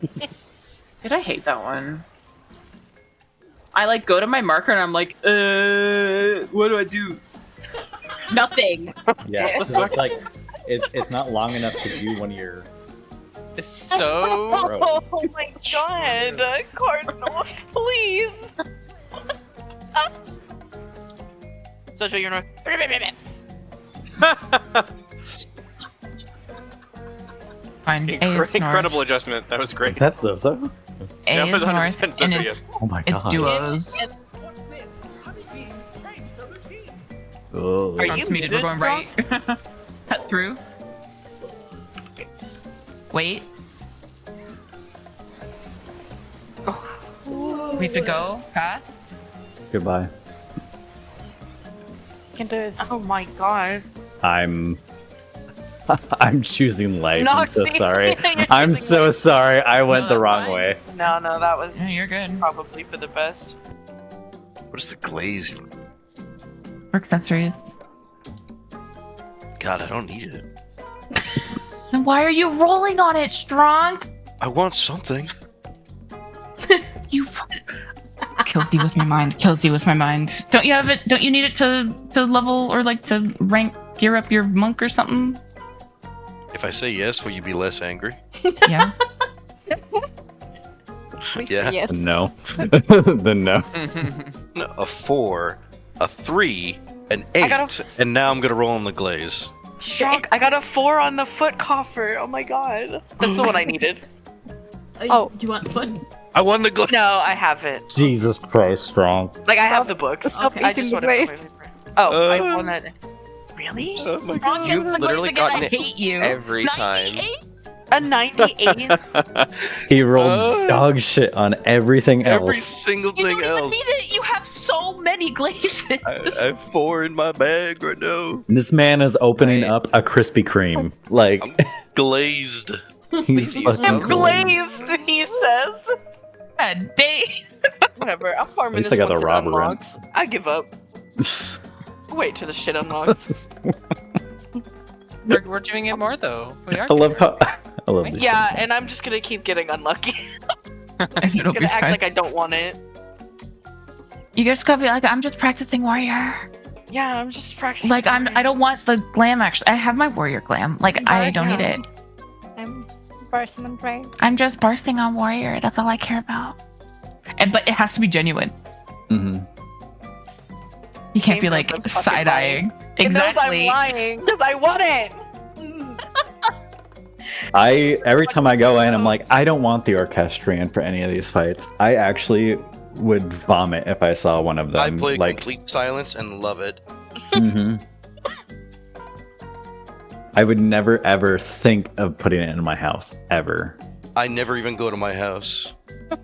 Did I hate that one? I like go to my marker and I'm like, what do I do? Nothing. Yeah, it's like it's not long enough to do one of your. It's so. Oh my god, Cardinals, please. Zozo, you're not. Fine. A is Incredible adjustment. That was great. That's Zozo. A That is was north, 100% and Zozo, it's, yes. Oh my it's god. duos. Oh. Are you Trust me, we're going right. Stronk? Cut through. Wait. We have to go fast. Goodbye. Can do it. Oh my god. I'm choosing life. I'm so Noxy. sorry. You're I'm choosing so life. sorry. I went No, the that's wrong fine. way. No, that was Yeah, you're good. probably for the best. What is the glaze? For accessories. God, I don't need it. And why are you rolling on it, Stronk? I want something. You kills you with my mind. Kills you with my mind. Don't you have it? Don't you need it to level or like to rank gear up your monk or something? If I say yes, will you be less angry? Yeah. Please Yeah. say yes. No. Then no. No, a 4, a 3, an 8, I got and now I'm gonna roll on the glaze. Stronk, I got a 4 on the foot coffer. Oh my god. That's the one I needed. Oh. Do you want foot? I won the glaze. No, I have it. Jesus Christ, Strong. Like, I have the books. Stop I eating just the wanted glaze. to Oh, I Uh. won it. Really? Oh my Stronk god. You've gets the literally glaze again. gotten I it hate you. every time. 98? A 98? He rolled Uh. dog shit on everything Every else. single You thing don't even else. need it. You have so many glazes. I have 4 in my bag right now. This man is opening Right. up a Krispy Kreme. Like, Glazed. he's Please use fucking them. cool. Glazed, he says. God dang. Whatever, I'm farming At least this I got once the it robber unlocks. I give up. Wait till the shit unlocks. We're doing it more though. We are. I love how I love these. Yeah, and I'm just gonna keep getting unlucky. I'm just It'll be gonna act fine. like I don't want it. You just gotta be like, I'm just practicing warrior. Yeah, I'm just practicing. Like I don't want the glam actually. I have my warrior glam. Like I don't need Yeah. it. I'm bursting and praying. I'm just bursting on warrior. That's all I care about. But it has to be genuine. Mm-hmm. You can't be Game like knows I'm fucking side eyeing. It knows I'm Exactly. lying because I want it. Every time I go in, I'm like, I don't want the orchestrion for any of these fights. I actually would vomit if I saw one of them. I play like, complete silence and love it. mhm. I would never ever think of putting it in my house ever. I never even go to my house.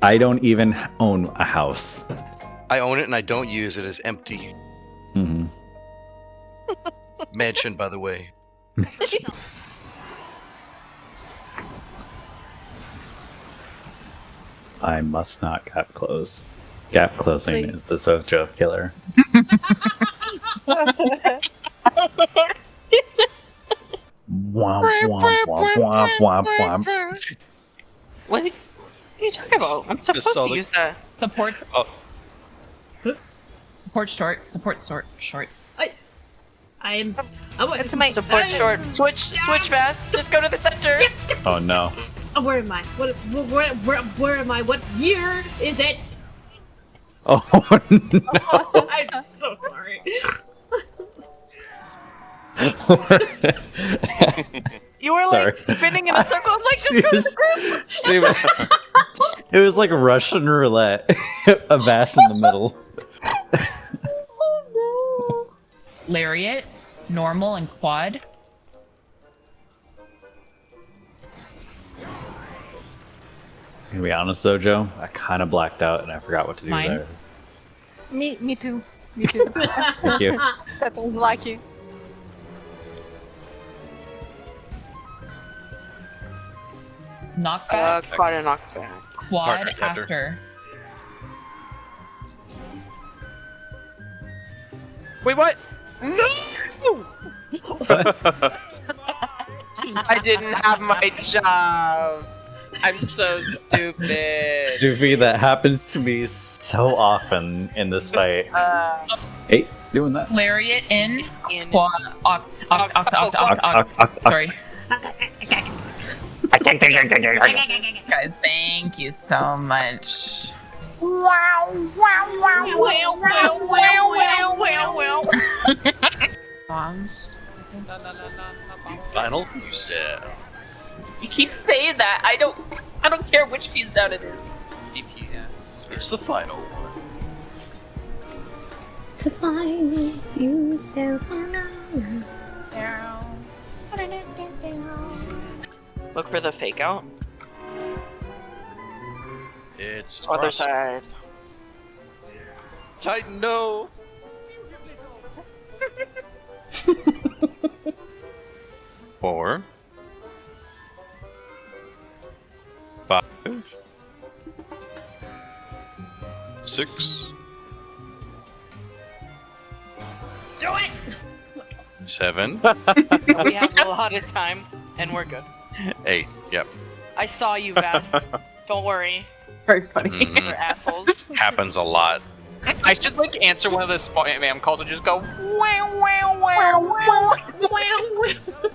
I don't even own a house. I own it and I don't use it. It's empty. Hmm. Mansion, by the way. I must not gap close. Gap closing Please. is the Zozo killer. Womp, womp, womp, womp, womp, womp. What are you talking about? I'm supposed saw to the- use that. Support. Oh. Support short. Support short. I'm. Oh, It's my Support short. Switch fast. Just go to the center. Oh no. Oh, where am I? Where am I? What year is it? Oh no. I'm so sorry. You were Sorry. like spinning in a circle. I'm like, just go to the group. It was like Russian roulette. A vase in the middle. Lariat, normal, and quad. To be honest though, Joe, I kind of blacked out and I forgot what to do Mine? there. Me too. Me too. Thank you. That was lucky. Knockback, Quad and knockback. quad partner tender. after. Wait, what? No! I didn't have my job. I'm so stupid. Sufi, that happens to me so often in this fight. Hey, doing that. Lariat in. In. Sorry. Guys, thank you so much. Bombs. Final fuse down. You keep saying that. I don't care which fuse down it is. DPS. It's the final one. To find yourself. Look for the fake out. It's Other side. Titan, no. Four. 5. 6. Do it! 7. We have a lot of time, and we're good. 8. Yep. I saw you, Vass. Don't worry. Very funny. Mhm. These are assholes. Happens a lot. I should like answer one of the spam calls and just go wow wow wow wow.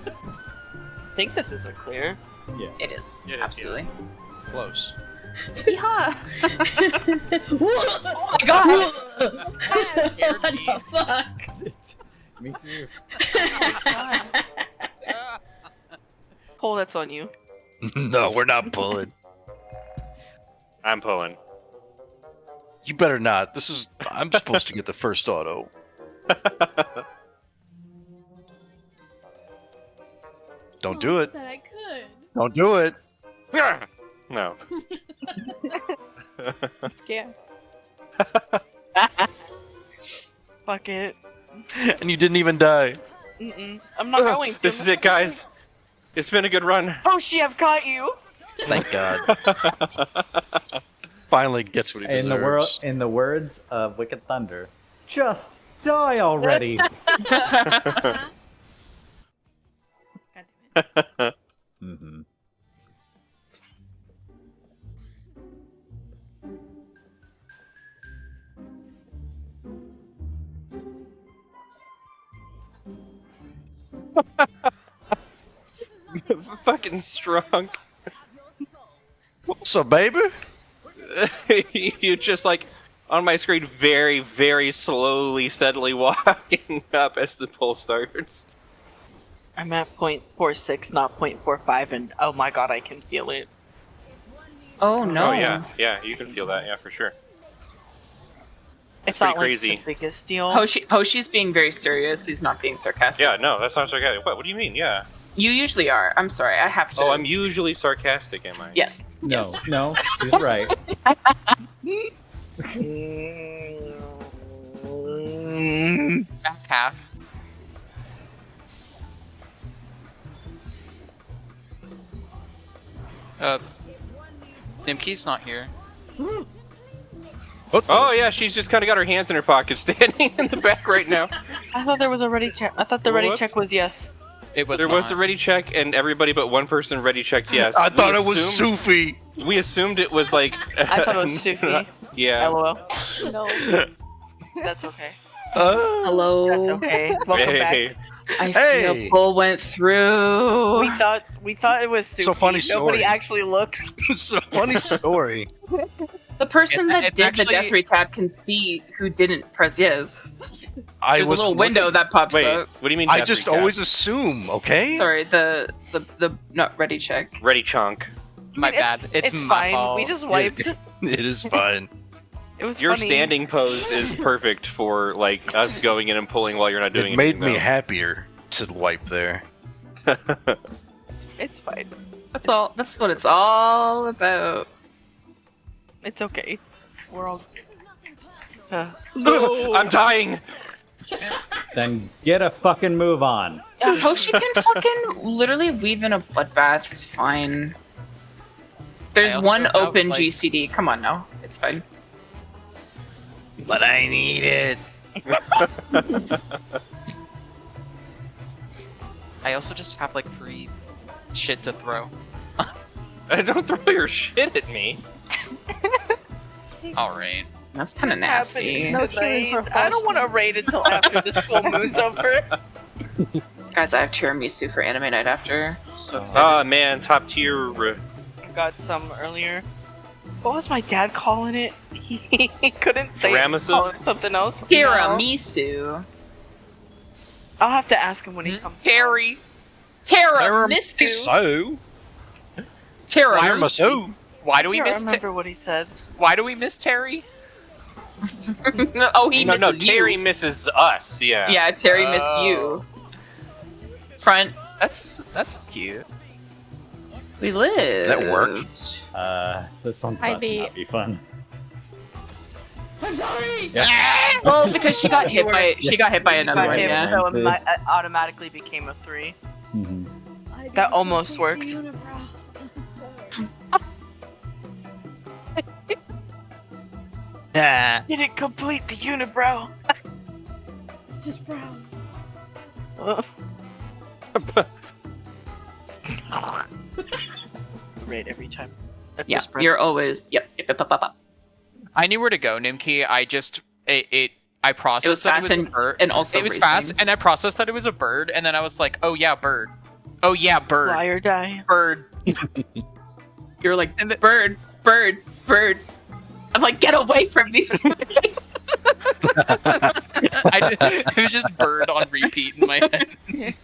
I think this is a clear. It is. It is, Absolutely. Close. Yeehaw! Oh my god! What the fuck? Me too. Cole, that's on you. No, we're not pulling. I'm pulling. You better not. This is. I'm supposed to get the first auto. Don't do it. Said I could. Don't do it. No. I'm scared. Fuck it. And you didn't even die. I'm not going to. This is it, guys. It's been a good run. Hoshi, I've got you. Thank God. Finally gets what he deserves. In the words of Wicked Thunder, just die already. God damn it. Mm-hmm. Fucking Stronk. What's up, baby? You just like on my screen, very, very slowly, steadily walking up as the pull starts. I'm at 0.46, not 0.45, and oh my god, I can feel it. Oh no. Oh yeah, yeah, you can feel that, yeah, for sure. It's pretty not like crazy. the biggest deal. Hoshi's being very serious. He's not being sarcastic. Yeah, no, that's not sarcastic. What do you mean? Yeah. You usually are. I'm sorry. I have to. Oh, I'm usually sarcastic, am I? Yes. No, Yes. no, he's right. Back half. Nimki's not here. Oh yeah, she's just kind of got her hands in her pocket, standing in the back right now. I thought there was a ready check. I thought the ready What? check was yes. It was There was not. a ready check, and everybody but one person ready checked yes. I thought We it was assumed- Sufi. We assumed it was like. I thought it was Sufi. Yeah. LOL. No. That's okay. Hello. That's okay. Welcome Hey. back. I see Hey. a pull went through. We thought it was Sufi. So funny Nobody story. actually looked. It's a funny story. The person that It's did actually- the death retap can see who didn't press yes. I There's a was little window looking- that pops Wait, up. what do you mean? I death just recap? always assume, okay? Sorry, the not ready check. ready chunk. My bad. It's my fine. fault. We just wiped. It is fine. It was Your funny. standing pose is perfect for like us going in and pulling while you're not doing It made anything. me happier to wipe there. It's fine. That's all. That's what it's all about. It's okay. We're all. though. I'm dying. Then get a fucking move on. Yeah, Hoshi can fucking literally weave in a bloodbath. It's fine. There's I also one have, open like- GCD. Come on now, it's fine. But I need it. I also just have like free shit to throw. Don't throw your shit at me. Alright. That's kind of What's nasty. happening No tonight? killing for I don't want to raid until after this full moon's over. Guys, I have tiramisu for anime night after. So Oh man, top tier. I got some earlier. What was my dad calling it? He couldn't say it. He was Tiramisu? calling it something else. tiramisu. I'll have to ask him when he comes. Terry! Tiramisu. So, Tiramisu. Why do we I miss remember what he said. Why do we miss Terry? Oh, he No, misses you. Terry misses us. Yeah. Yeah, Terry missed you. Front. That's cute. We live. that worked. This one's I'd about to be- not be fun. I'm sorry. Well, because she got hit by another Got one. him, Yeah. so See? it automatically became a 3. Mhm. That almost worked. Nah. Didn't complete the unibrow. It's just brown. Raid every time. Yeah, you're always yep. I knew where to go, Nimki. I just I processed It was that fast it was a bird. and also it was racing. fast, and I processed that it was a bird, and then I was like, oh yeah, bird. Oh yeah, bird. Fly or die. Bird. You're like bird. I'm like, get away from me. It was just bird on repeat in my head.